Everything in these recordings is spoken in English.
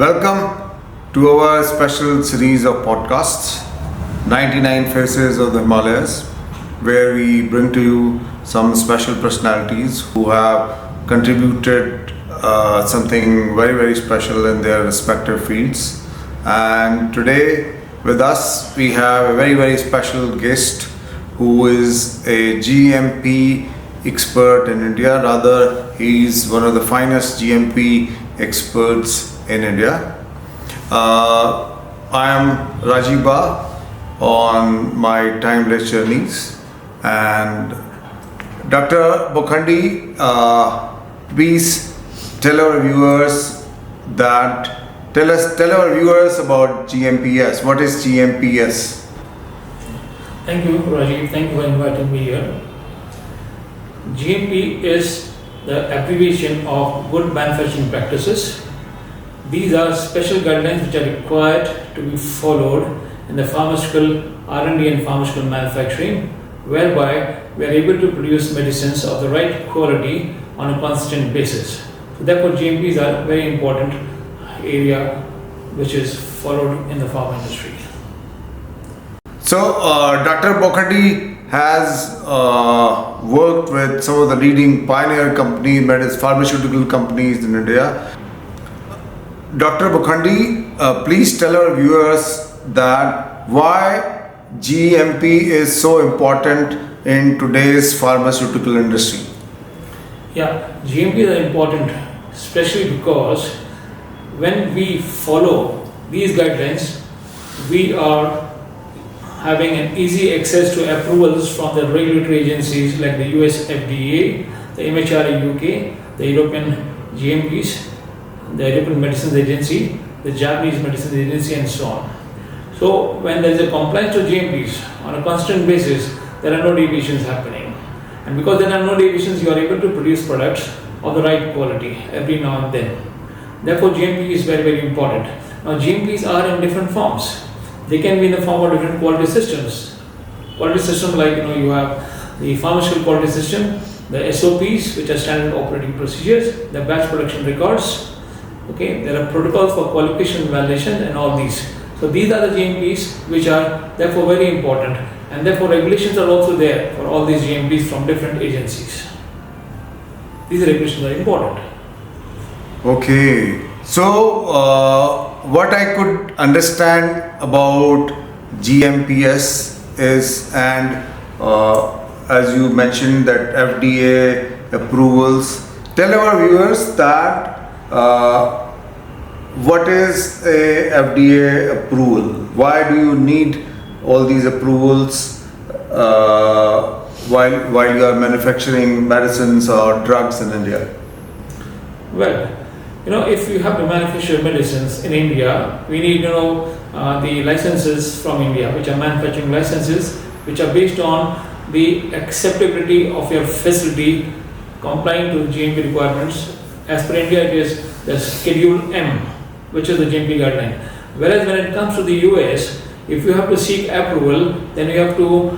Welcome to our special series of podcasts, 99 Faces of the Himalayas, where we bring to you some special personalities who have contributed something very, very special in their respective fields. And today with us, we have a very, very special guest who is a GMP expert in India. Rather, he is one of the finest GMP experts in India. I am RajeeBa on my timeless journeys, and Dr. Baukhandi, please tell our viewers tell our viewers about GMPs. What is GMPs? Thank you, Rajee. Thank you for inviting me here. GMP is the abbreviation of Good Manufacturing Practices. These are special guidelines which are required to be followed in the pharmaceutical R&D and pharmaceutical manufacturing, whereby we are able to produce medicines of the right quality on a constant basis. So therefore, GMPs are a very important area which is followed in the pharma industry. So, Dr. Baukhandi has worked with some of the leading pioneer companies, that is pharmaceutical companies in India. Dr. Baukhandi, please tell our viewers that why GMP is so important in today's pharmaceutical industry. Yeah, GMPs are important, especially because when we follow these guidelines, we are having an easy access to approvals from the regulatory agencies like the US FDA, the MHRA UK, the European GMPs, the European Medicines Agency, the Japanese Medicines Agency, and so on. So when there is a compliance to GMPs on a constant basis, there are no deviations happening. And because there are no deviations, you are able to produce products of the right quality every now and then. Therefore, GMP is very, very important. Now, GMPs are in different forms. They can be in the form of different quality systems. Quality system like you have the pharmaceutical quality system, the SOPs, which are standard operating procedures, the batch production records. Okay, there are protocols for qualification and validation and all these. So these are the GMPs which are therefore very important, and therefore regulations are also there for all these GMPs from different agencies. These regulations are important. Okay, so what I could understand about GMPs is, and as you mentioned that FDA approvals, tell our viewers that what is a FDA approval? Why do you need all these approvals while you are manufacturing medicines or drugs in India? Well, if you have to manufacture medicines in India, we need the licenses from India, which are manufacturing licenses, which are based on the acceptability of your facility complying to GMP requirements. As per India, it is the Schedule M, which is the GMP guideline. Whereas when it comes to the US, if you have to seek approval, then you have to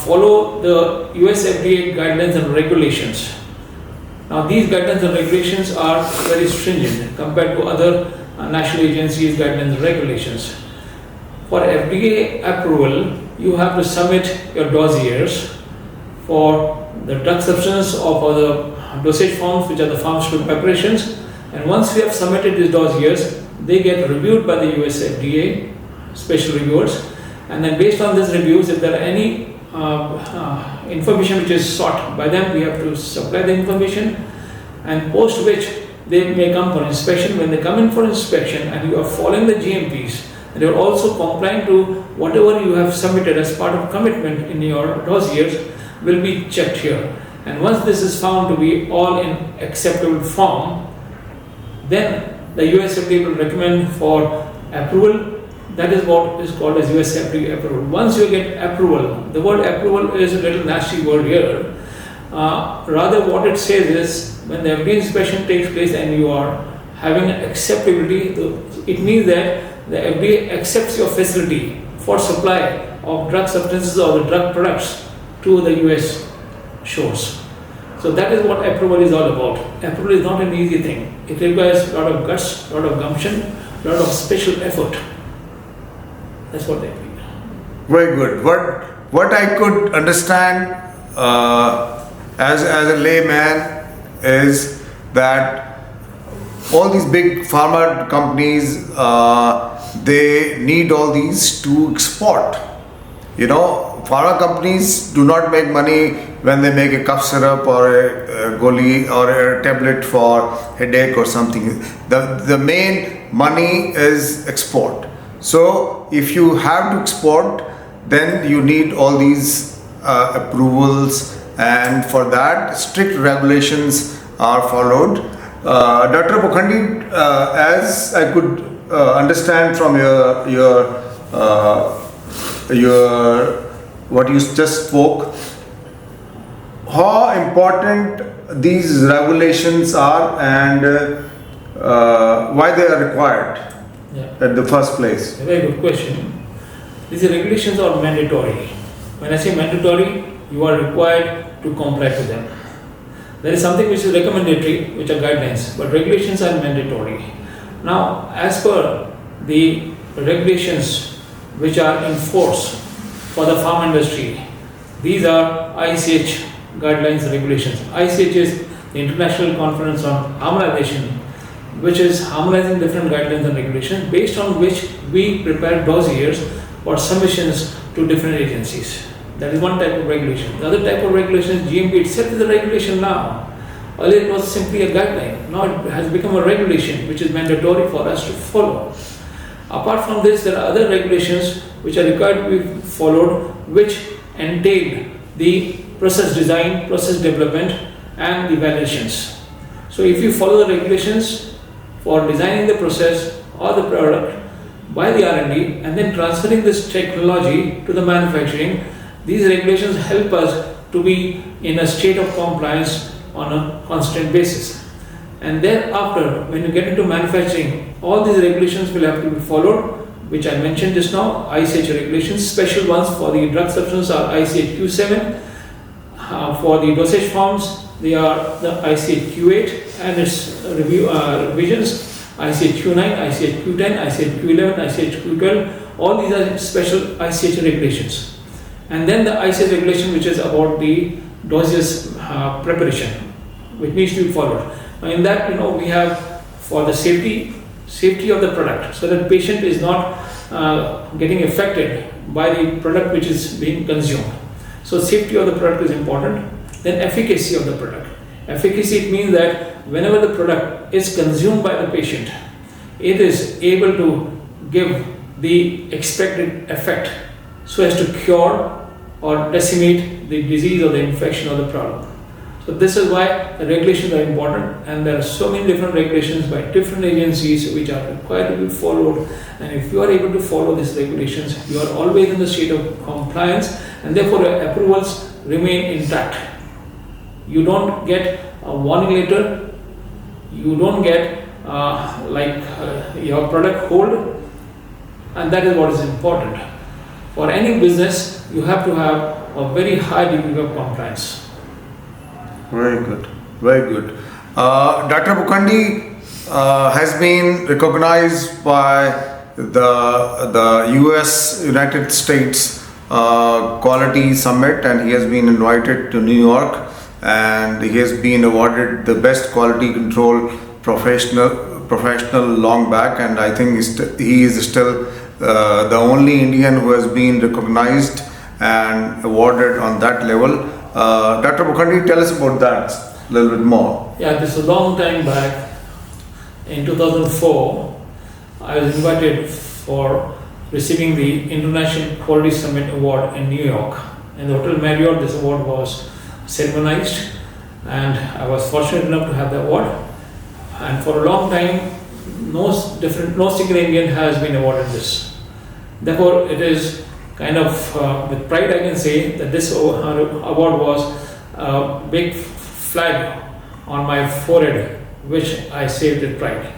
follow the US FDA guidelines and regulations. Now, these guidelines and regulations are very stringent compared to other national agencies' guidelines and regulations. For FDA approval, you have to submit your dossiers for the drug substance or the dosage forms, which are the pharmaceutical preparations, and once we have submitted these dossiers, they get reviewed by the US FDA, special reviewers, and then based on these reviews, if there are any information which is sought by them, we have to supply the information, and post which they may come for inspection. When they come in for inspection and you are following the GMPs, and you are also complying to whatever you have submitted as part of commitment in your dossiers will be checked here. And once this is found to be all in acceptable form, then the US FDA will recommend for approval. That is what is called as US FDA approval. Once you get approval, the word approval is a little nasty word here. Rather, what it says is when the FDA inspection takes place and you are having acceptability, it means that the FDA accepts your facility for supply of drug substances or the drug products to the US shores. So that is what approval is all about. Approval is not an easy thing. It requires a lot of guts, a lot of gumption, a lot of special effort. That's what they mean. Very good. What I could understand as a layman is that all these big pharma companies they need all these to export. Pharma companies do not make money when they make a cough syrup or a goli or a tablet for headache or something. The main money is export. So if you have to export, then you need all these approvals, and for that strict regulations are followed. Dr. Baukhandi, as I could understand from your what you just spoke, how important these regulations are and why they are required at the first place. A very good question. These regulations are mandatory. When I say mandatory, you are required to comply with them. There is something which is recommendatory, which are guidelines, but regulations are mandatory. Now, as per the regulations which are in force for the pharma industry, these are ICH guidelines regulations. ICH is the International Conference on Harmonization, which is harmonizing different guidelines and regulations based on which we prepare dossiers or submissions to different agencies. That is one type of regulation. The other type of regulation is GMP itself is a regulation now. Earlier it was simply a guideline. Now it has become a regulation which is mandatory for us to follow. Apart from this, there are other regulations which are required to be followed, which entail the process design, process development, and the validations. So if you follow the regulations for designing the process or the product by the R&D and then transferring this technology to the manufacturing, these regulations help us to be in a state of compliance on a constant basis. And thereafter, when you get into manufacturing, all these regulations will have to be followed, which I mentioned just now. ICH regulations, special ones for the drug substance are ICH Q7. For the dosage forms, they are the ICH Q8 and its revisions, ICH Q9, ICH Q10, ICH Q11, ICH Q12. All these are special ICH regulations. And then the ICH regulation, which is about the doses preparation, which needs to be followed. Now in that, we have for the safety of the product, so that patient is not getting affected by the product which is being consumed. So safety of the product is important. Then efficacy of the product. Efficacy, it means that whenever the product is consumed by the patient, it is able to give the expected effect so as to cure or decimate the disease or the infection or the problem. So this is why the regulations are important, and there are so many different regulations by different agencies which are required to be followed. And if you are able to follow these regulations, you are always in the state of compliance, and therefore your approvals remain intact. You don't get a warning letter, you don't get your product hold, and that is what is important. For any business, you have to have a very high degree of compliance. Very good, very good. Dr. Baukhandi has been recognized by the United States Quality Summit, and he has been invited to New York, and he has been awarded the best quality control professional long back, and I think he is still the only Indian who has been recognized and awarded on that level. Dr. Baukhandi, tell us about that a little bit more. Yeah, this is a long time back. In 2004, I was invited for receiving the International Quality Summit Award in New York. In the Hotel Marriott, this award was ceremonized, and I was fortunate enough to have the award. And for a long time, no single Indian has been awarded this. Therefore, it is kind of with pride I can say that this award was a big flag on my forehead, which I saved with pride.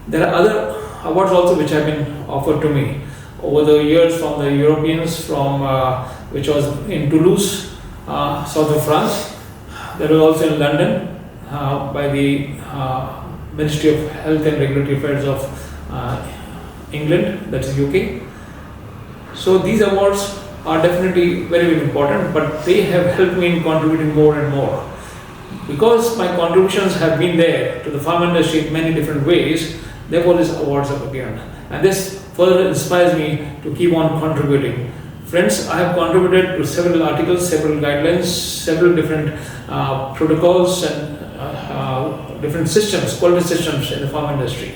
There are other awards also which have been offered to me over the years from the Europeans, from which was in Toulouse, south of France. That was also in London by the Ministry of Health and Regulatory Affairs of England, that is UK. So these awards are definitely very, very important, but they have helped me in contributing more and more. Because my contributions have been there to the pharma industry in many different ways, therefore these awards are given. And this further inspires me to keep on contributing. Friends, I have contributed to several articles, several guidelines, several different protocols and different systems, quality systems in the pharma industry.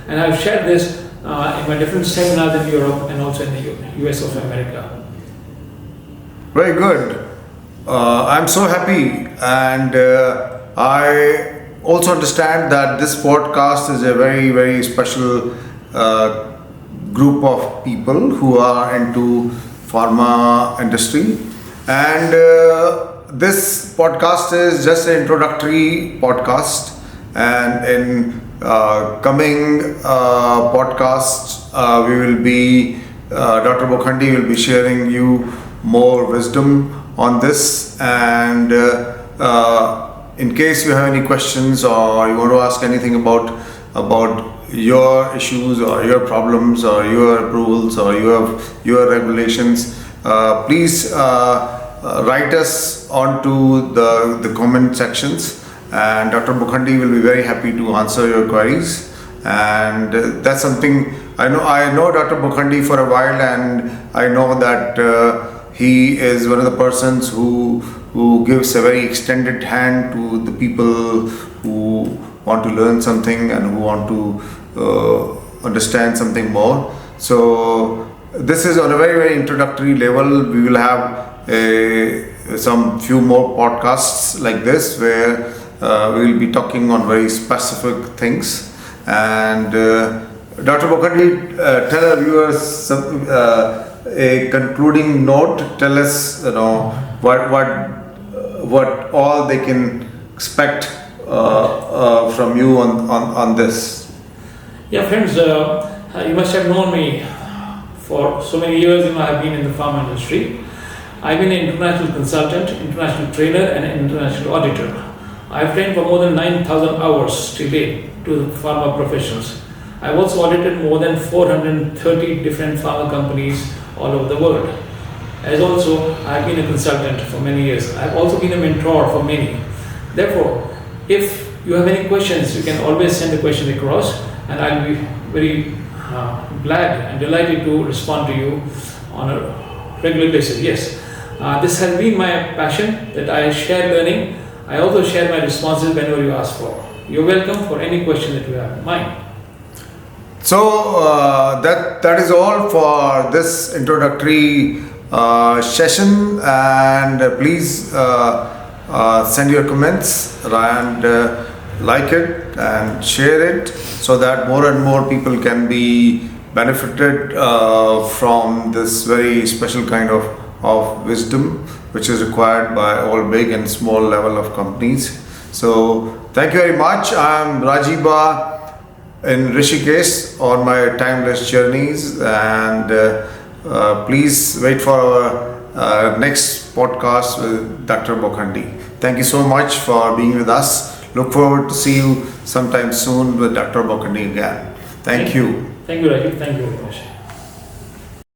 And I have shared this in my different seminars in Europe and also in the US of America. Very good. I'm so happy, and I also understand that this podcast is a very, very special group of people who are into pharma industry, and this podcast is just an introductory podcast, and in coming podcasts we will be Dr. Baukhandi will be sharing you more wisdom on this, and in case you have any questions or you want to ask anything about your issues or your problems or your approvals or your regulations, please write us onto the comment sections, and Dr. Baukhandi will be very happy to answer your queries. And that's something I know Dr. Baukhandi for a while, and I know that he is one of the persons who gives a very extended hand to the people who want to learn something and who want to understand something more. So this is on a very, very introductory level. We will have some few more podcasts like this where we will be talking on very specific things. And Dr. Baukhandi, tell our viewers a concluding note. Tell us, what all they can expect from you on this. Yeah, friends, you must have known me for so many years. I've been in the pharma industry. I've been an international consultant, international trainer, and an international auditor. I've trained for more than 9,000 hours till date to pharma professionals. I've also audited more than 430 different pharma companies all over the world. As also, I've been a consultant for many years. I've also been a mentor for many. Therefore, if you have any questions, you can always send the question across, and I'll be very glad and delighted to respond to you on a regular basis. Yes, this has been my passion, that I share learning. I also share my responses whenever you ask for. You're welcome for any question that you have in mind. So that is all for this introductory session, and please send your comments and like it and share it so that more and more people can be benefited from this very special kind of wisdom which is required by all big and small level of companies. So thank you very much. I'm RajeeBa in Rishikesh on my timeless journeys, and please wait for our next podcast with Dr. Baukhandi. Thank you so much for being with us. Look forward to see you sometime soon with Dr. Baukhandi again. Thank you. Thank you, Rajee. Thank you very much.